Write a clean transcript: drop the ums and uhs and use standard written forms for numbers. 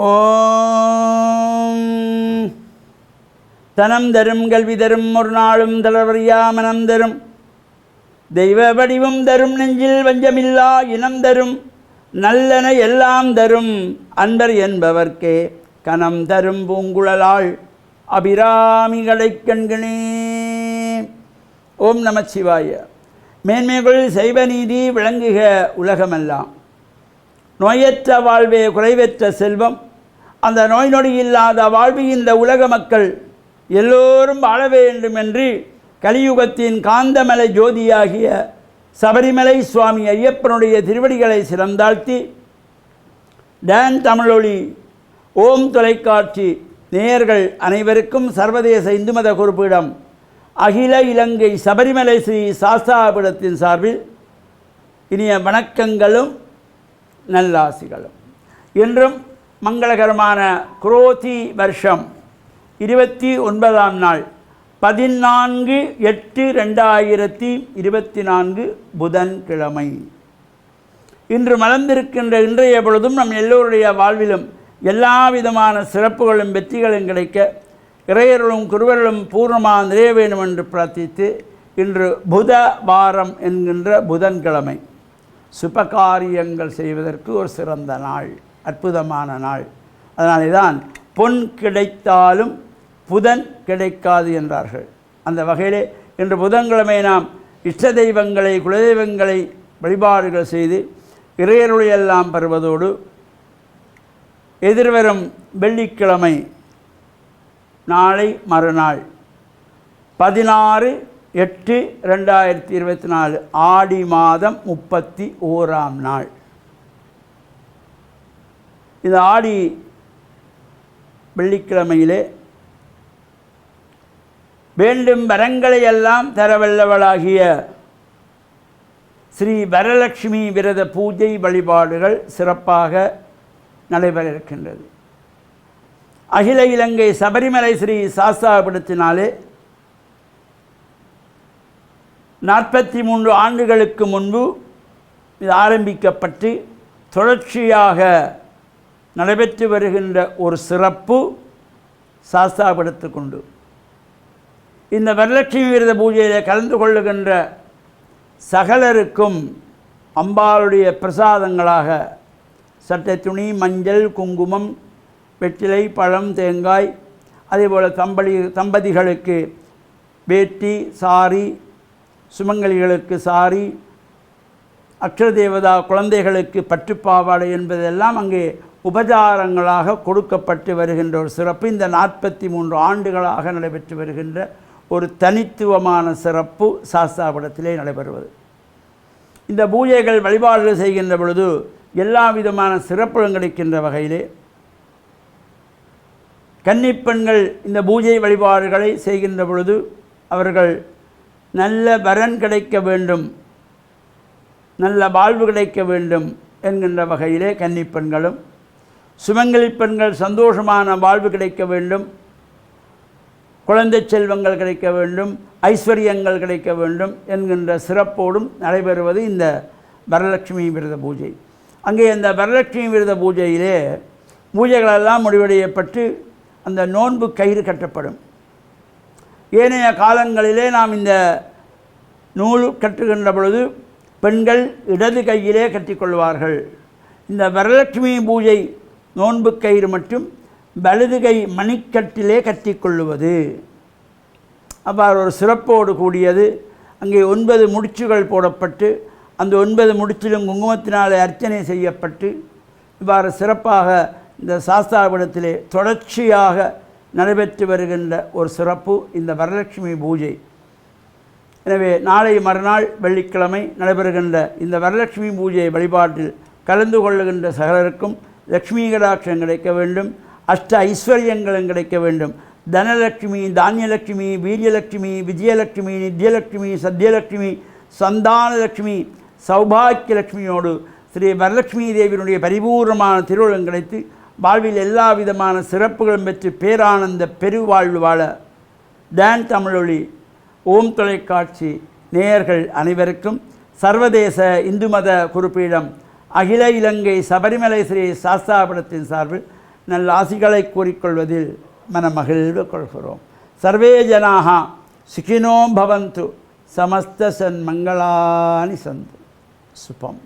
ஓம் தனம் தரும் கல்வி தரும் ஒரு நாளும் தளர்வறியா மனம் தரும் தெய்வ வடிவம் தரும் நெஞ்சில் வஞ்சமில்லா இனம் தரும் நல்லன எல்லாம் தரும் அன்பர் என்பவர்க்கே கனம் தரும் பூங்குழலாள் அபிராமிகளை கண்கணே. ஓம் நமச்சிவாய. மேன்மைகள் செய்வ நீதி விளங்குக உலகமெல்லாம். நோயற்ற வாழ்வே குறைவற்ற செல்வம். அந்த நோய் நொடி இல்லாத வாழ்வு இந்த உலக மக்கள் எல்லோரும் வாழ வேண்டும் என்று கலியுகத்தின் காந்தமலை ஜோதியாகிய சபரிமலை சுவாமி ஐயப்பனுடைய திருவடிகளை சிறந்தாழ்த்தி டான் தமிழொலி ஓம் தொலைக்காட்சி நேயர்கள் அனைவருக்கும் சர்வதேச இந்து மத குறிப்பிடம் அகில இலங்கை சபரிமலை ஸ்ரீ சாஸ்தாபீடத்தின் சார்பில் இனிய வணக்கங்களும் நல்லாசிகளும். இன்றும் மங்களகரமான குரோதி வருஷம் 29ஆம் நாள் 14/8/2024 புதன்கிழமை. இன்று மலர்ந்திருக்கின்ற இன்றைய பொழுதும் நம் எல்லோருடைய வாழ்விலும் எல்லா விதமான சிறப்புகளும் வெற்றிகளும் கிடைக்க இறையர்களும் குருவர்களும் பூர்ணமாக நிறைய வேண்டும் என்று பிரார்த்தித்து, இன்று புத வாரம் என்கின்ற புதன்கிழமை சுபகாரியங்கள் செய்வதற்கு ஒரு சிறந்த நாள், அற்புதமான நாள். அதனாலே தான் பொன் கிடைத்தாலும் புதன் கிடைக்காது என்றார்கள். அந்த வகையிலே இன்று புதன்கிழமை நாம் இஷ்ட தெய்வங்களை குலதெய்வங்களை வழிபாடுகள் செய்து இறையருளையெல்லாம் பெறுவதோடு எதிர்வரும் வெள்ளிக்கிழமை நாளை மறுநாள் 16/8/2024 ஆடி மாதம் 31ஆம் நாள். இந்த ஆடி வெள்ளிக்கிழமையிலே வேண்டும் வரங்களை எல்லாம் தரவல்லவளாகிய ஸ்ரீ வரலட்சுமி விரத பூஜை வழிபாடுகள் சிறப்பாக நடைபெற இருக்கின்றது. அகில இலங்கை சபரிமலை ஸ்ரீ சாஸ்தாபீடத்தினாலே 43 ஆண்டுகளுக்கு முன்பு இது ஆரம்பிக்கப்பட்டு தொடர்ச்சியாக நடைபெற்று வருகின்ற ஒரு சிறப்பு சாஸ்தாபீடத்துக்குண்டு. இந்த வரலட்சுமி விரத பூஜையில் கலந்து கொள்ளுகின்ற சகலருக்கும் அம்பாளுடைய பிரசாதங்களாக சட்டை துணி, மஞ்சள், குங்குமம், வெற்றிலை, பழம், தேங்காய், அதேபோல் தம்பதிகளுக்கு வேட்டி, சாரி, சுமங்கலிகளுக்கு சாரி, அக்ஷர தேவதா குழந்தைகளுக்கு பட்டுப்பாவாடை என்பதெல்லாம் அங்கே உபச்சாரங்களாக கொடுக்கப்பட்டு வருகின்ற ஒரு சிறப்பு இந்த 43 ஆண்டுகளாக நடைபெற்று வருகின்ற ஒரு தனித்துவமான சிறப்பு சாஸ்தாபீடத்திலே நடைபெறுவது. இந்த பூஜைகள் வழிபாடுகள் செய்கின்ற பொழுது எல்லா விதமான சிறப்புகளும் கிடைக்கின்ற வகையிலே கன்னிப்பெண்கள் இந்த பூஜை வழிபாடுகளை செய்கின்ற பொழுது அவர்கள் நல்ல வரன் கிடைக்க வேண்டும், நல்ல வாழ்வு கிடைக்க வேண்டும் என்கின்ற வகையிலே கன்னிப்பெண்களும், சுமங்கலி பெண்கள் சந்தோஷமான வாழ்வு கிடைக்க வேண்டும், குழந்தை செல்வங்கள் கிடைக்க வேண்டும், ஐஸ்வர்யங்கள் கிடைக்க வேண்டும் என்கின்ற சிறப்போடும் நடைபெறுவது இந்த வரலட்சுமி விரத பூஜை. அங்கே அந்த வரலட்சுமி விரத பூஜையிலே பூஜைகளெல்லாம் முடிவடையப்பட்டு அந்த நோன்பு கயிறு கட்டப்படும். ஏனைய காலங்களிலே நாம் இந்த நூல் கட்டுகின்ற பொழுது பெண்கள் இடது கையிலே கட்டிக்கொள்வார்கள். இந்த வரலட்சுமி பூஜை நோன்பு கயிறு மற்றும் வலதுகை மணிக்கட்டிலே கட்டிக்கொள்ளுவது அவ்வாறு ஒரு சிறப்போடு கூடியது. அங்கே 9 முடிச்சுகள் போடப்பட்டு அந்த 9 முடிச்சிலும் குங்குமத்தினாலே அர்ச்சனை செய்யப்பட்டு இவ்வாறு சிறப்பாக இந்த சாஸ்தாபீடத்திலே தொடர்ச்சியாக நடைபெற்று வருகின்ற ஒரு சிறப்பு இந்த வரலட்சுமி பூஜை. எனவே நாளை மறுநாள் வெள்ளிக்கிழமை நடைபெறுகின்ற இந்த வரலட்சுமி பூஜை வழிபாட்டில் கலந்து கொள்ளுகின்ற சகலருக்கும் லக்ஷ்மி கடாட்சம் கிடைக்க வேண்டும், அஷ்ட ஐஸ்வர்யங்களும் கிடைக்க வேண்டும். தனலட்சுமி, தானியலட்சுமி, வீரியலட்சுமி, விஜயலட்சுமி, நித்யலட்சுமி, சத்யலட்சுமி, சந்தானலட்சுமி, சௌபாக்கியலட்சுமியோடு ஸ்ரீ வரலட்சுமி தேவியினுடைய பரிபூர்ணமான திருவுளம் கிடைத்து வாழ்வில் எல்லா விதமான சிறப்புகளும் பெற்று பேரானந்த பெருவாழ்வு வாழ டான் தமிழொலி ஓம் தொலைக்காட்சி நேயர்கள் அனைவருக்கும் சர்வதேச இந்து மத குறிப்பீடம் அகில இலங்கை சபரிமலை ஸ்ரீ சாஸ்தாபீடத்தின் சார்பில் நல்ல ஆசிகளை கூறிக்கொள்வதில் மனமகிழ்வு கொள்கிறோம். சர்வே ஜனாக சுகினோ பவந்து சமஸ்த சன்மங்களானி சந்து. சுபம்.